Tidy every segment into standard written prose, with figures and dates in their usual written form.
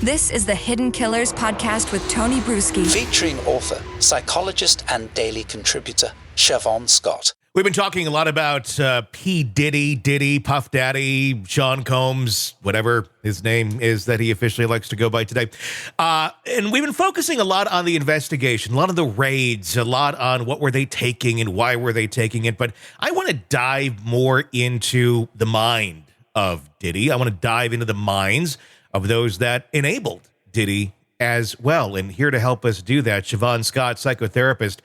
This is the Hidden Killers podcast with Tony Brueski. Featuring author, psychologist, and daily contributor, Shavaun Scott. We've been talking a lot about P. Diddy, Puff Daddy, Sean Combs, whatever his name is that he officially likes to go by today. And we've been focusing a lot on the investigation, a lot of the raids, a lot on what were they taking and why were they taking it. But I want to dive more into the mind of Diddy. I want to dive into the minds of those that enabled Diddy as well. And here to help us do that, Shavaun Scott, psychotherapist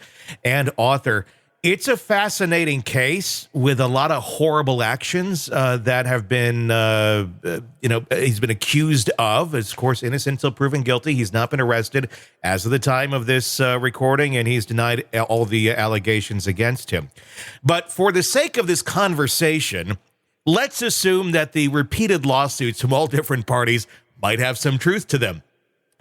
and author. It's a fascinating case with a lot of horrible actions that have been, he's been accused of. Of course, innocent until proven guilty. He's not been arrested as of the time of this recording, and he's denied all the allegations against him. But for the sake of this conversation, let's assume that the repeated lawsuits from all different parties might have some truth to them,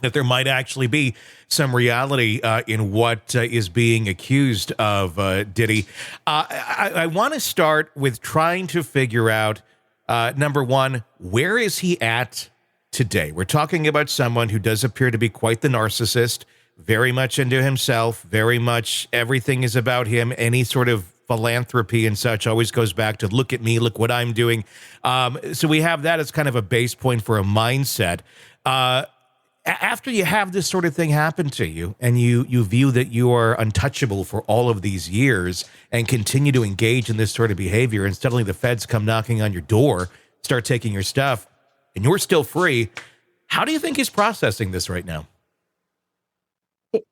that there might actually be some reality in what is being accused of Diddy. I want to start with trying to figure out, number one, where is he at today? We're talking about someone who does appear to be quite the narcissist, very much into himself, very much everything is about him. Any sort of philanthropy and such always goes back to look at me, look what I'm doing. So we have that as kind of a base point for a mindset. After you have this sort of thing happen to you and you view that you are untouchable for all of these years and continue to engage in this sort of behavior, and suddenly the feds come knocking on your door, start taking your stuff, and you're still free, how do you think he's processing this right now?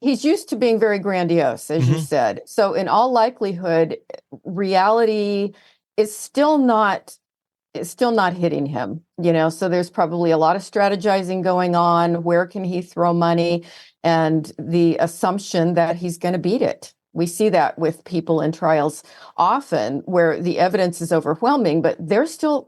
He's used to being very grandiose, as you said. So in all likelihood, reality is still not hitting him, so there's probably a lot of strategizing going on. Where can he throw money? And the assumption that he's going to beat it. We see that with people in trials often where the evidence is overwhelming, but they're still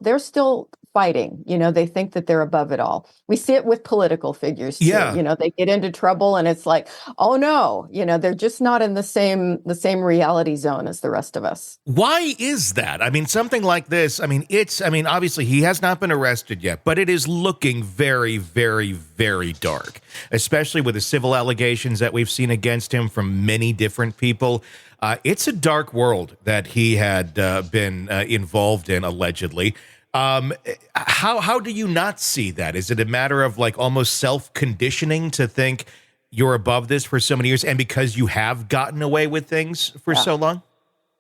fighting. They think that they're above it all. We see it with political figures too. Yeah. They get into trouble and it's like, oh no, they're just not in the same reality zone as the rest of us. Why is that? I mean, something like this, obviously he has not been arrested yet, but it is looking very, very, very dark, especially with the civil allegations that we've seen against him from many different people. It's a dark world that he had been involved in, allegedly. How do you not see that? Is it a matter of like almost self-conditioning to think you're above this for so many years, and because you have gotten away with things for so long?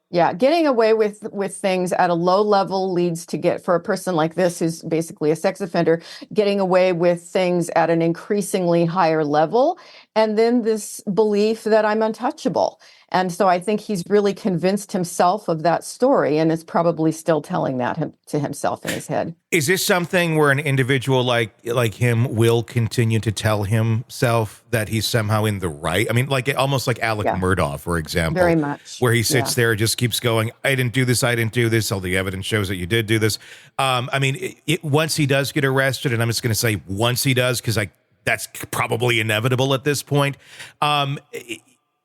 Yeah, getting away with things at a low level leads to for a person like this, who's basically a sex offender, getting away with things at an increasingly higher level. And then this belief that I'm untouchable. And so I think he's really convinced himself of that story and is probably still telling that to himself in his head. Is this something where an individual like him will continue to tell himself that he's somehow in the right? I mean, almost like Alec Murdaugh, for example. Very much. Where he sits there, just keeps going, I didn't do this, all the evidence shows that you did do this. Once he does get arrested, and I'm just going to say once he does, because that's probably inevitable at this point,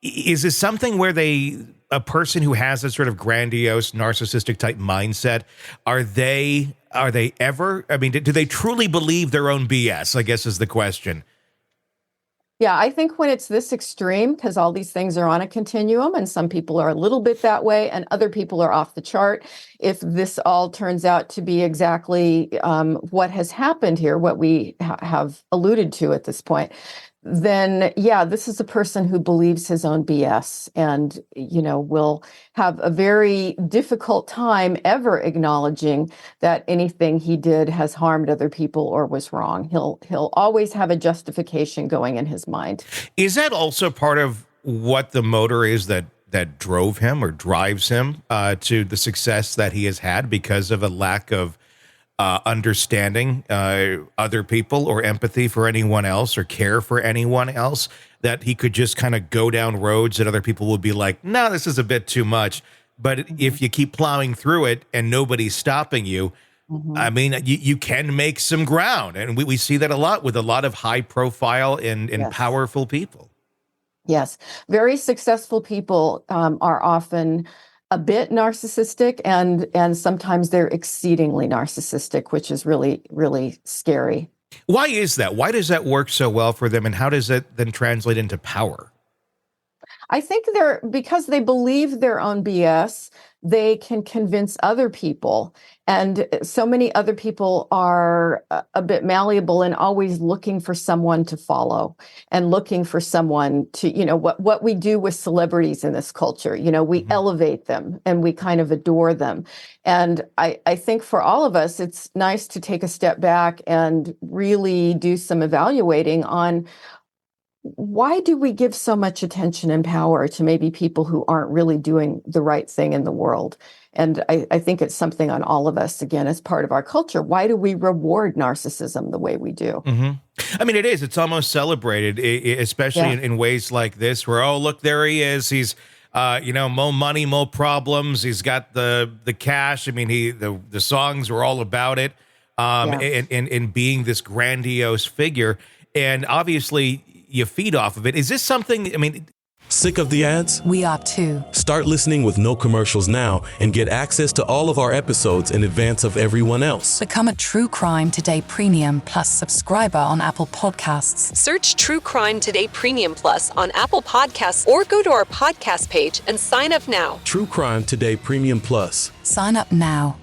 is this something where a person who has a sort of grandiose narcissistic type mindset, are they ever, do they truly believe their own BS, I guess is the question. Yeah, I think when it's this extreme, because all these things are on a continuum and some people are a little bit that way and other people are off the chart, if this all turns out to be exactly what has happened here, what we have alluded to at this point, then this is a person who believes his own BS and, will have a very difficult time ever acknowledging that anything he did has harmed other people or was wrong. He'll always have a justification going in his mind. Is that also part of what the motor is that drove him or drives him to the success that he has had, because of a lack of understanding other people or empathy for anyone else or care for anyone else, that he could just kind of go down roads that other people would be like, no, this is a bit too much. But if you keep plowing through it and nobody's stopping you, you can make some ground. And we see that a lot with a lot of high profile and powerful people. Yes. Very successful people are often a bit narcissistic, and sometimes they're exceedingly narcissistic, which is really, really scary. Why is that? Why does that work so well for them? And how does it then translate into power? I think because they believe their own BS, they can convince other people. And so many other people are a bit malleable and always looking for someone to follow and looking for someone to, what we do with celebrities in this culture. We elevate them and we kind of adore them. And I think for all of us, it's nice to take a step back and really do some evaluating on why do we give so much attention and power to maybe people who aren't really doing the right thing in the world? And I think it's something on all of us, again, as part of our culture. Why do we reward narcissism the way we do? I mean, it is. It's almost celebrated, especially in ways like this, where, oh, look, there he is. He's, more money, more problems. He's got the cash. I mean, the songs were all about it, and being this grandiose figure. And obviously, you feed off of it. Is this something, Sick of the ads? We are too. Start listening with no commercials now and get access to all of our episodes in advance of everyone else. Become a True Crime Today Premium Plus subscriber on Apple Podcasts. Search True Crime Today Premium Plus on Apple Podcasts or go to our podcast page and sign up now. True Crime Today Premium Plus. Sign up now.